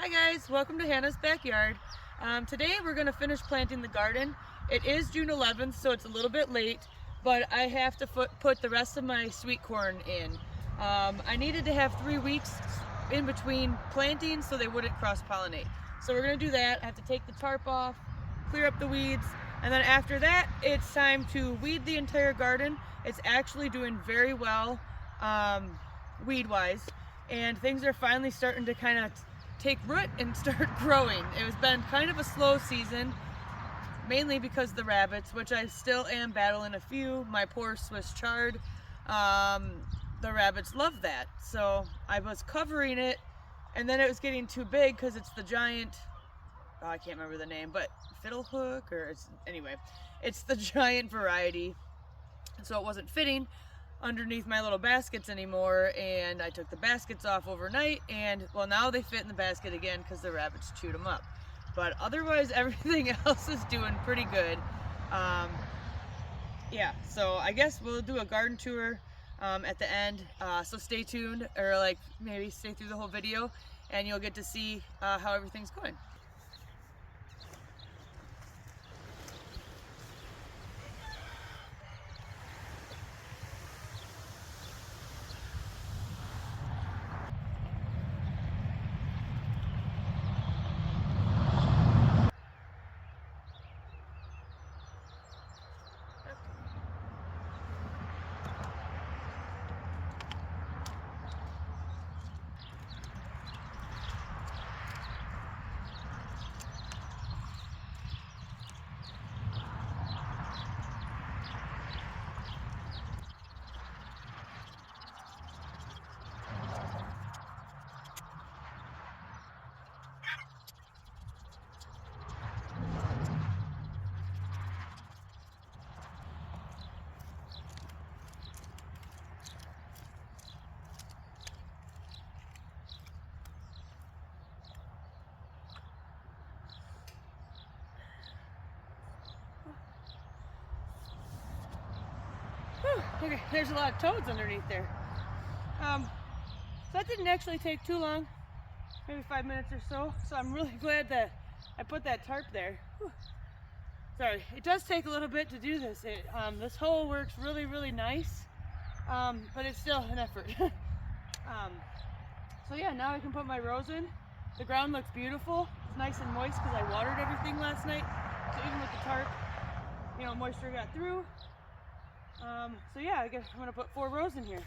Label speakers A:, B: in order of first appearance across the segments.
A: Hi guys, welcome to Hannah's Backyard. Today we're going to finish planting the garden. It is June 11th, so it's a little bit late, but I have to put the rest of my sweet corn in. I needed to have 3 weeks in between planting so they wouldn't cross-pollinate. So we're going to do that. I have to take the tarp off, clear up the weeds, and then after that it's time to weed the entire garden. It's actually doing very well weed-wise, and things are finally starting to kind of take root and start growing. It has been kind of a slow season, mainly because of the rabbits, which I still am battling a few. My poor Swiss chard, the rabbits love that. So I was covering it, and then it was getting too big because it's the giant, oh, I can't remember the name, but fiddlehook, or anyway, it's the giant variety. So it wasn't fitting underneath my little baskets anymore, and I took the baskets off overnight, and well, now they fit in the basket again because the rabbits chewed them up. But otherwise everything else is doing pretty good. Yeah, so I guess we'll do a garden tour at the end, so stay tuned, or like maybe stay through the whole video and you'll get to see how everything's going. Okay, there's a lot of toads underneath there. So that didn't actually take too long, maybe 5 minutes or so. So I'm really glad that I put that tarp there. Whew. Sorry, it does take a little bit to do this. This hole works really nice, but it's still an effort. So yeah, now I can put my rows in. The ground looks beautiful. It's nice and moist because I watered everything last night. So even with the tarp, moisture got through. So yeah, I'm gonna put 4 rows in here.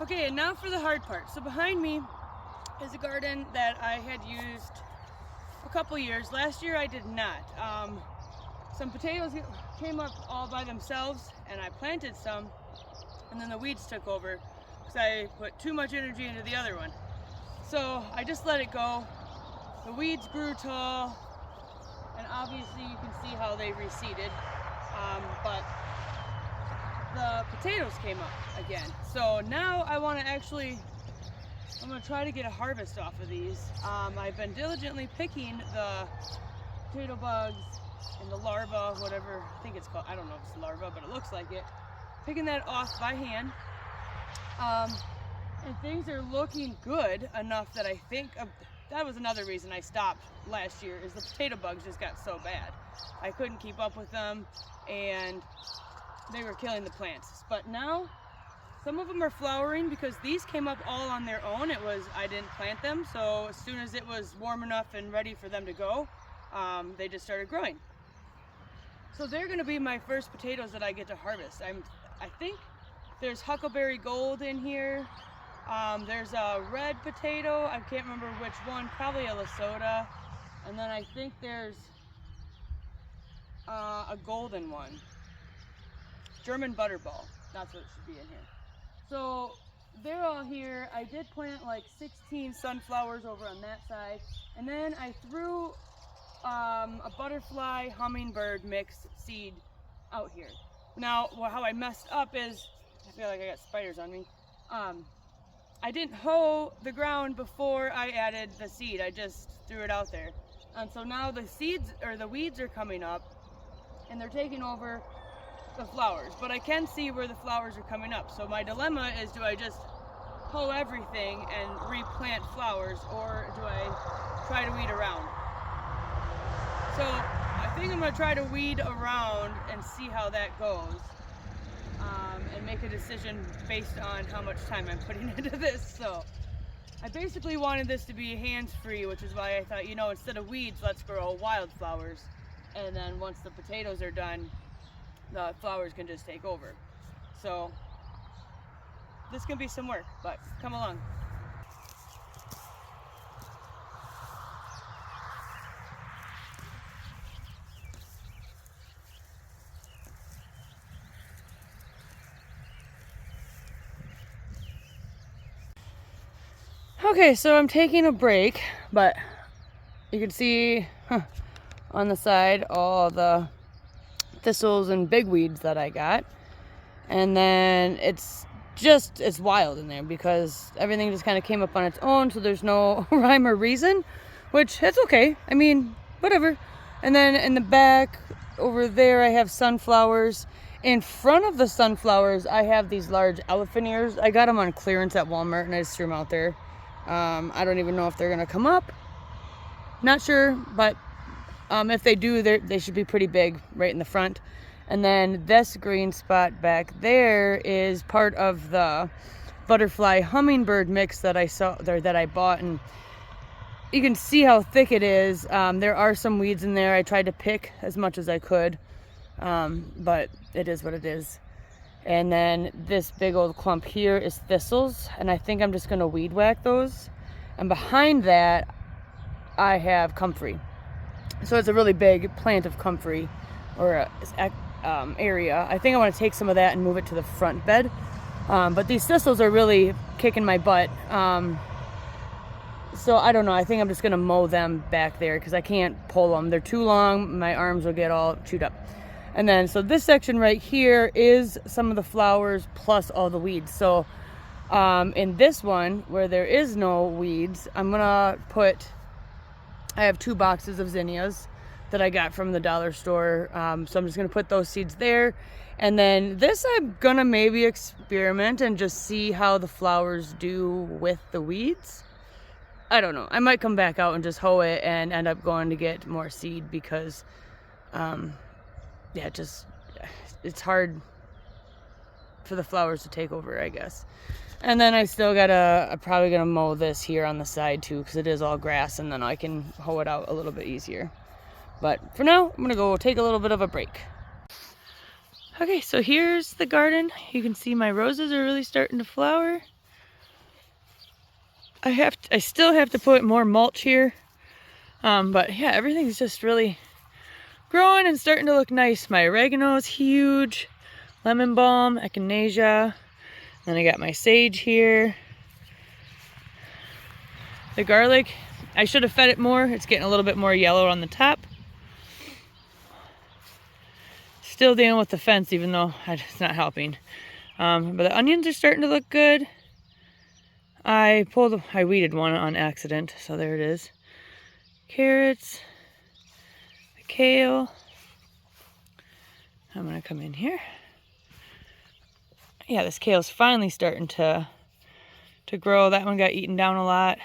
A: Okay, and now for the hard part. So behind me is a garden that I had used a couple years. Last year I did not. Some potatoes came up all by themselves and I planted some, and then the weeds took over because I put too much energy into the other one. So I just let it go. The weeds grew tall, and obviously you can see how they receded, but the potatoes came up again. So now I want to I'm going to try to get a harvest off of these. I've been diligently picking the potato bugs and the larva, whatever, I think it's called, I don't know if it's larva, but it looks like it. Picking that off by hand. And things are looking good enough that I think, that was another reason I stopped last year, is the potato bugs just got so bad. I couldn't keep up with them and they were killing the plants. But now some of them are flowering because these came up all on their own. I didn't plant them, so as soon as it was warm enough and ready for them to go, they just started growing. So they're going to be my first potatoes that I get to harvest. I think there's Huckleberry Gold in here. There's a red potato, I can't remember which one, probably a Lesota. And then I think there's a golden one. German Butterball, that's what it should be in here. So they're all here. I did plant like 16 sunflowers over on that side. And then I threw a butterfly hummingbird mix seed out here. Now, how I messed up is, I feel like I got spiders on me. I didn't hoe the ground before I added the seed. I just threw it out there. And so now the seeds, or the weeds, are coming up and they're taking over the flowers. But I can see where the flowers are coming up. So my dilemma is, do I just hoe everything and replant flowers, or do I try to weed around? So I think I'm going to try to weed around and see how that goes. And make a decision based on how much time I'm putting into this. So I basically wanted this to be hands-free, which is why I thought, instead of weeds, let's grow wildflowers. And then once the potatoes are done, the flowers can just take over. So this can be some work, but come along. Okay, so I'm taking a break, but you can see on the side all the thistles and bigweeds that I got. And then it's wild in there because everything just kind of came up on its own, so there's no rhyme or reason, which it's okay. I mean, whatever. And then in the back over there I have sunflowers. In front of the sunflowers I have these large elephant ears. I got them on clearance at Walmart and I just threw them out there. I don't even know if they're gonna come up. Not sure, but if they do, they should be pretty big right in the front. And then this green spot back there is part of the butterfly hummingbird mix that I saw there, that I bought, and you can see how thick it is. There are some weeds in there. I tried to pick as much as I could, but it is what it is. And then this big old clump here is thistles, and I think I'm just gonna weed whack those. And behind that, I have comfrey. So it's a really big plant of comfrey, or area. I think I want to take some of that and move it to the front bed. But these thistles are really kicking my butt. So I don't know. I think I'm just gonna mow them back there because I can't pull them. They're too long. My arms will get all chewed up. And then, so this section right here is some of the flowers plus all the weeds. So in this one, where there is no weeds, I'm gonna I have 2 boxes of zinnias that I got from the dollar store. So I'm just gonna put those seeds there. And then this I'm gonna maybe experiment and just see how the flowers do with the weeds. I don't know. I might come back out and just hoe it and end up going to get more seed because yeah, it's hard for the flowers to take over, I guess. And then I'm probably gonna mow this here on the side too, because it is all grass, and then I can hoe it out a little bit easier. But for now, I'm gonna go take a little bit of a break. Okay, so here's the garden. You can see my roses are really starting to flower. I still have to put more mulch here. But yeah, everything's just really growing and starting to look nice. My oregano is huge, lemon balm, echinacea. Then I got my sage here. The garlic, I should have fed it more. It's getting a little bit more yellow on the top. Still dealing with the fence, even though it's not helping. But the onions are starting to look good. I weeded one on accident, so there it is. Carrots, the kale. I'm gonna come in here. Yeah, this kale's finally starting to grow. That one got eaten down a lot.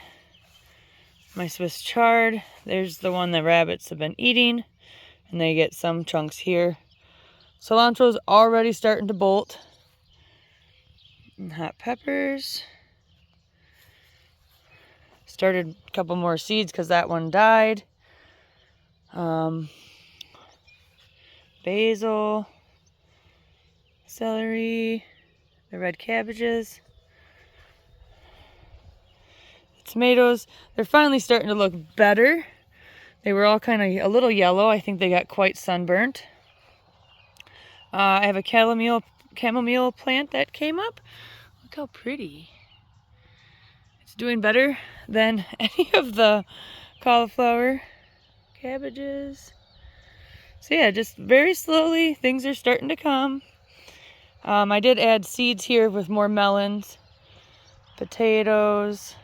A: My Swiss chard, there's the one the rabbits have been eating, and they get some chunks here. Cilantro's already starting to bolt. And hot peppers. Started a couple more seeds because that one died. Basil, celery, the red cabbages. The tomatoes, they're finally starting to look better. They were all kind of a little yellow. I think they got quite sunburnt. I have a chamomile plant that came up. Look how pretty. It's doing better than any of the cauliflower, cabbages. So yeah, just very slowly, things are starting to come. I did add seeds here with more melons, potatoes.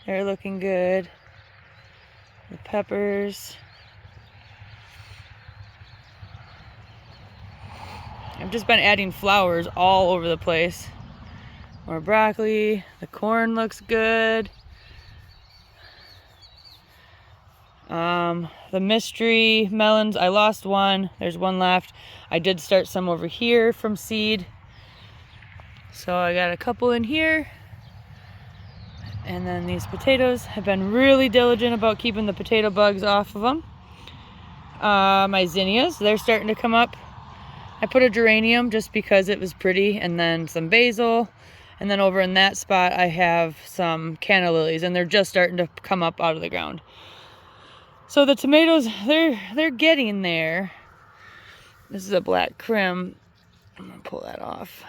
A: They're looking good. The peppers. I've just been adding flowers all over the place. More broccoli. The corn looks good. The mystery melons, I lost one. There's one left. I did start some over here from seed. So I got a couple in here. And then these potatoes, have been really diligent about keeping the potato bugs off of them. My zinnias, they're starting to come up. I put a geranium just because it was pretty, and then some basil. And then over in that spot, I have some canna lilies, and they're just starting to come up out of the ground. So the tomatoes, they're getting there. This is a black crim. I'm gonna pull that off.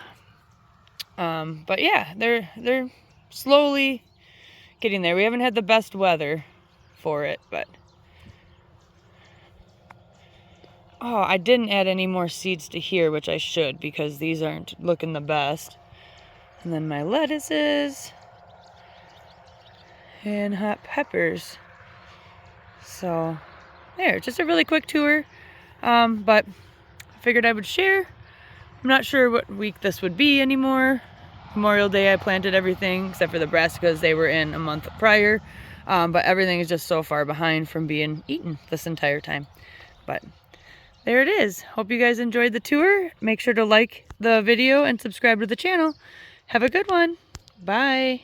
A: But yeah, they're slowly getting there. We haven't had the best weather for it, but oh, I didn't add any more seeds to here, which I should, because these aren't looking the best. And then my lettuces and hot peppers. So there, just a really quick tour, but I figured I would share. I'm not sure what week this would be anymore. Memorial Day I planted everything except for the brassicas. They were in a month prior, but everything is just so far behind from being eaten this entire time. But there it is. Hope you guys enjoyed the tour. Make sure to like the video and subscribe to the channel. Have a good one. Bye.